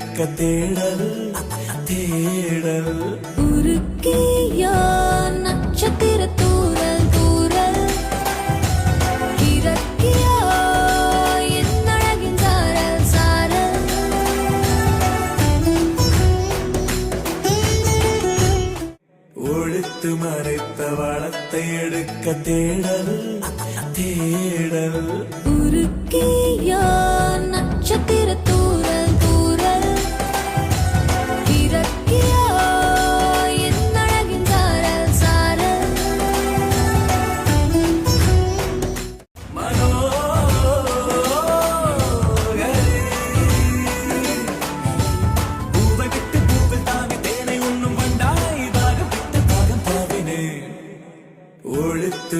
எடுக்க தேடல் தேடல் உருக்கியா நட்சத்திர தூரல் தூரல் இறக்கியா என் அழகின் சாரல் சாரல் ஒழித்து மறைத்த வளத்தை எடுக்க தேடல் தேடல் உருக்கியா நட்சத்திர தூரல் தூரல் இறக்கியா என் அழகின் சாரல் சாரல் பூவை விட்டு பூவில் தாவி தேனை உண்ணும் வண்டாய் தாகம் விட்டு தாகம் தாவினே ஒழித்து